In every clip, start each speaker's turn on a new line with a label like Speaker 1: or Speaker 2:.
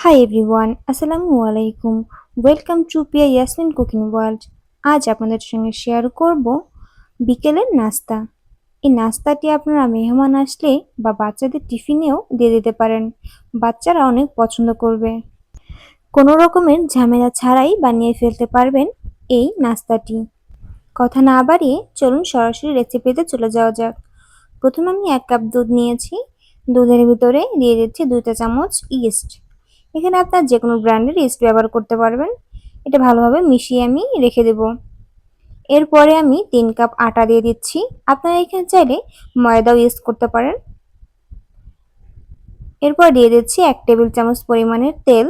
Speaker 1: Hi everyone, আসসালামু আলাইকুম। Welcome to Piya Yasmin cooking world. আজ আপনাদের সঙ্গে শেয়ার করব বিকেলের নাস্তা। এই নাস্তাটি আপনারা মেহমান আসলে বা বাচ্চাদের টিফিনেও দিয়ে দিতে পারেন। বাচ্চারা অনেক পছন্দ করবে। কোনো রকমের ঝামেলা ছাড়াই বানিয়ে ফেলতে পারবেন এই নাস্তাটি। কথা না বাড়িয়ে চলুন সরাসরি রেসিপিতে চলে যাওয়া যাক। প্রথমে আমি 1 কাপ দুধ নিয়েছি। দুধের ভিতরে দিয়ে দিচ্ছি 2 চা চামচ ইস্ট। এখানে আপনার যেকোনো ব্র্যান্ডের ইস্ট ব্যবহার করতে পারবেন। এটা ভালোভাবে মিশিয়ে আমি রেখে দেব। এরপরে আমি 3 কাপ আটা দিয়ে দিচ্ছি। আপনারা এখানে চাইলে ময়দাও ইউজ করতে পারেন। এরপর দিয়ে দিচ্ছি 1 টেবিল চামচ পরিমাণের তেল।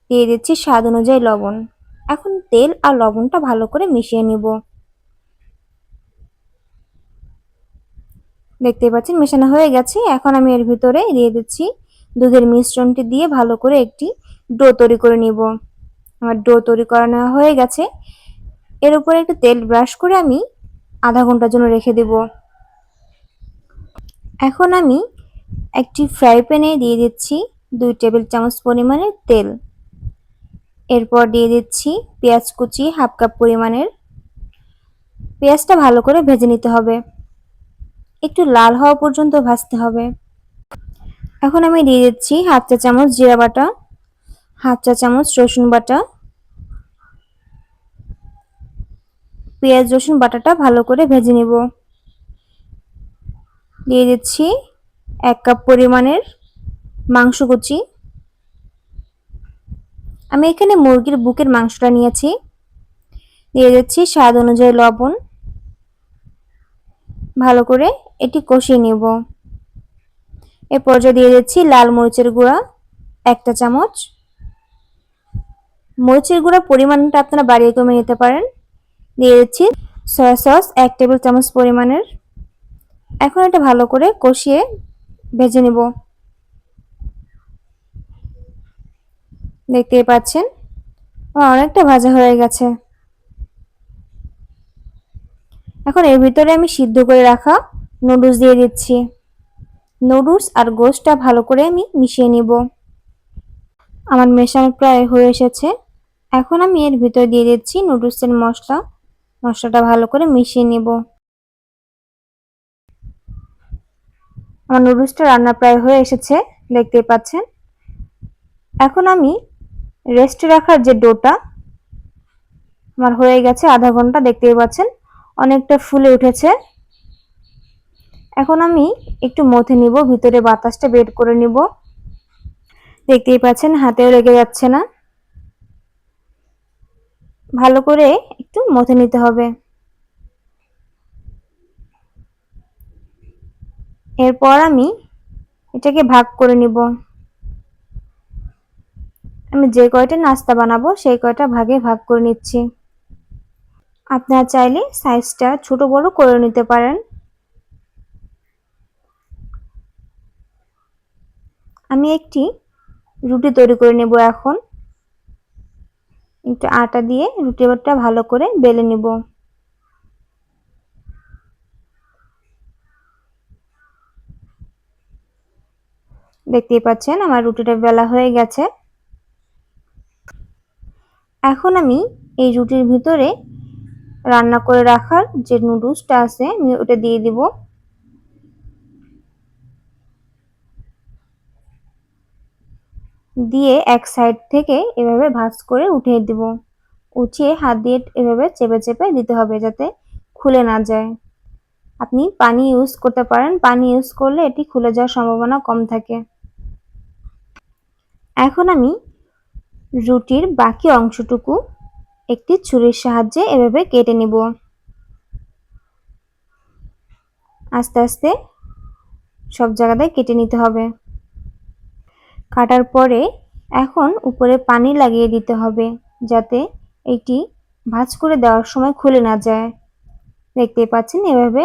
Speaker 1: দিয়ে দিচ্ছি স্বাদ অনুযায়ী লবণ। এখন তেল আর লবণটা ভালো করে মিশিয়ে নিব। দেখতেই পাচ্ছেন মেশানো হয়ে গেছে। এখন আমি এর ভিতরে দিয়ে দিচ্ছি দুধের মিশ্রণটি দিয়ে ভালো করে একটি ডো তৈরি করে নিব। আমার ডো তৈরি করা নেওয়া হয়ে গেছে। এর উপরে একটু তেল ব্রাশ করে আমি আধা ঘন্টার জন্য রেখে দেব। এখন আমি একটি ফ্রাই প্যানে দিয়ে দিচ্ছি 2 টেবিল চামচ পরিমাণের তেল। এরপর দিয়ে দিচ্ছি পেঁয়াজ কুচি হাফ কাপ পরিমাণের। পেঁয়াজটা ভালো করে ভেজে নিতে হবে। একটু লাল হওয়া পর্যন্ত ভাজতে হবে। এখন আমি দিয়ে দিচ্ছি হাফ চা চামচ জিরা বাটা, হাফ চা চামচ রসুন বাটা। পেঁয়াজ রসুন বাটাটা ভালো করে ভেজে নিব। দিয়ে দিচ্ছি 1 কাপ পরিমাণের মাংস কুচি। আমি এখানে মুরগির বুকের মাংসটা নিয়েছি। দিয়ে দিচ্ছি স্বাদ অনুযায়ী লবণ। ভালো করে এটি কষিয়ে নেব। এর পর্যায়ে দিয়ে দিচ্ছি লাল মরিচের গুঁড়া 1 চা চামচ। মরিচের গুঁড়ার পরিমাণটা আপনারা বাড়িয়ে কমে নিতে পারেন। দিয়ে দিচ্ছি সয়া সস 1 টেবিল চামচ পরিমাণের। এখন এটা ভালো করে কষিয়ে ভেজে নেব। দেখতেই পাচ্ছেন অনেকটা ভাজা হয়ে গেছে। এখন এর ভিতরে আমি সিদ্ধ করে রাখা নুডলস দিয়ে দিচ্ছি। নুডলস আর গোশটা ভালো করে আমি মিশিয়ে নিব। আমার মেশানো প্রায় হয়ে এসেছে। এখন আমি এর ভিতরে দিয়ে দিচ্ছি নুডলসের মশলা। মশলাটা ভালো করে মিশিয়ে নিব। আমার নুডলসটা রান্না প্রায় হয়ে এসেছে, দেখতেই পাচ্ছেন। এখন আমি রেস্টে রাখার যে ডোটা আমার হয়ে গেছে আধা ঘন্টা, দেখতেই পাচ্ছেন অনেকটা ফুলে উঠেছে। এখন আমি একটু মথে নিব, ভিতরে বাতাসটা বের করে নিব। দেখতেই পাচ্ছেন হাতেও লেগে যাচ্ছে না। ভালো করে একটু মথে নিতে হবে। এরপর আমি এটাকে ভাগ করে নিব। আমি যে কয়টা নাস্তা বানাবো সেই কয়টা ভাগে ভাগ করে নিচ্ছি। আপনারা চাইলে সাইজটা ছোট বড় করে নিতে পারেন। আমি একটি রুটি তৈরি করে নেব। এখন একটু আটা দিয়ে রুটিটা ভালো করে বেলে নিব। দেখতেই পাচ্ছেন আমার রুটিটা বেলা হয়ে গেছে। এখন আমি এই রুটির ভিতরে রান্না করে রাখার যে নুডলসটা আছে আমি ওটা দিয়ে দিব। দিয়ে এক সাইড থেকে এভাবে ভাঁজ করে উঠিয়ে দিব। উঠিয়ে হাত দিয়ে এভাবে চেপে চেপে দিতে হবে যাতে খুলে না যায়। আপনি পানি ইউজ করতে পারেন, পানি ইউজ করলে এটি খুলে যাওয়ার সম্ভাবনা কম থাকে। এখন আমি রুটির বাকি অংশটুকু একটি ছুরির সাহায্যে এভাবে কেটে নিব। আস্তে আস্তে সব জায়গাতে কেটে নিতে হবে। কাটার পরে এখন উপরে পানি লাগিয়ে দিতে হবে যাতে এটি ভাঁজ করে দেওয়ার সময় খুলে না যায়। দেখতেই পাচ্ছেন এভাবে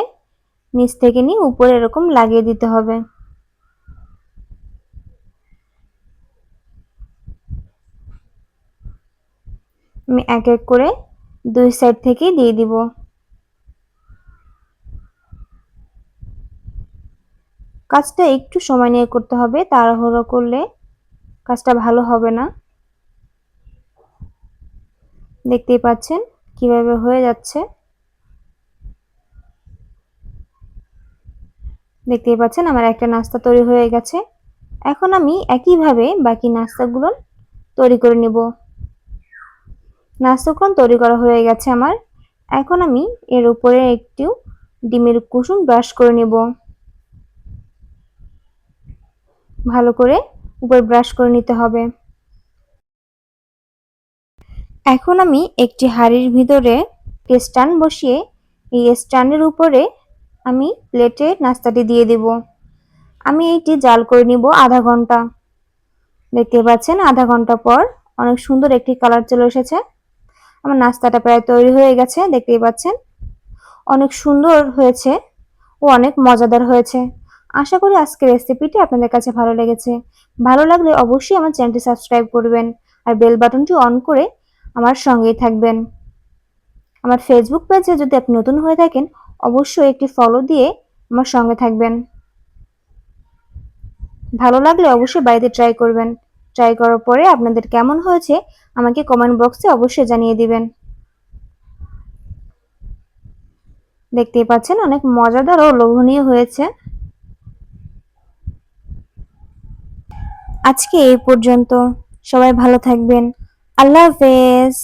Speaker 1: নিচ থেকে নিয়ে উপরে এরকম লাগিয়ে দিতে হবে। আমি এক এক করে দুই সাইড থেকে দিয়ে দিব। কাজটা একটু সময় নিয়ে করতে হবে, তাড়াহুড়ো করলে কাজটা ভালো হবে না। দেখতেই পাচ্ছেন কিভাবে হয়ে যাচ্ছে। দেখতেই পাচ্ছেন আমার একটা নাস্তা তৈরি হয়ে গেছে। এখন আমি একইভাবে বাকি নাস্তাগুলো তৈরি করে নেব। নাস্তাগুলো তৈরি করা হয়ে গেছে আমার। এখন আমি এর উপরে একটু ডিমের কুসুম ব্রাশ করে নেব। ভালো করে উপরে ব্রাশ করে নিতে হবে। এখন আমি একটি হাঁড়ির ভিতরে স্ট্যান্ড বসিয়ে এই স্ট্যান্ডের উপরে আমি প্লেটে নাস্তাটি দিয়ে দেব। আমি এইটি জাল করে নিব আধা ঘন্টা। দেখতে পাচ্ছেন আধা ঘন্টা পর অনেক সুন্দর একটি কালার চলে এসেছে। আমার নাস্তাটা প্রায় তৈরি হয়ে গেছে। দেখতেই পাচ্ছেন অনেক সুন্দর হয়েছে ও অনেক মজাদার হয়েছে। আশা করি আজকের রেসিপিটি আপনাদের কাছে ভালো লেগেছে। ভালো লাগলে অবশ্যই আমার চ্যানেলটি সাবস্ক্রাইব করবেন আর বেল বাটনটি অন করে আমার সঙ্গেই থাকবেন। আমার ফেসবুক পেজে যদি আপনি নতুন হয়ে থাকেন অবশ্যই একটি ফলো দিয়ে আমার সঙ্গে থাকবেন। ভালো লাগলে অবশ্যই বাড়িতে ট্রাই করবেন। ট্রাই করার পরে আপনাদের কেমন হয়েছে আমাকে কমেন্ট বক্সে অবশ্যই জানিয়ে দিবেন। দেখতেই পাচ্ছেন অনেক মজাদার ও লোভনীয় হয়েছে। আজকে এই পর্যন্ত। সবাই ভালো থাকবেন। আল্লাহ হাফেজ।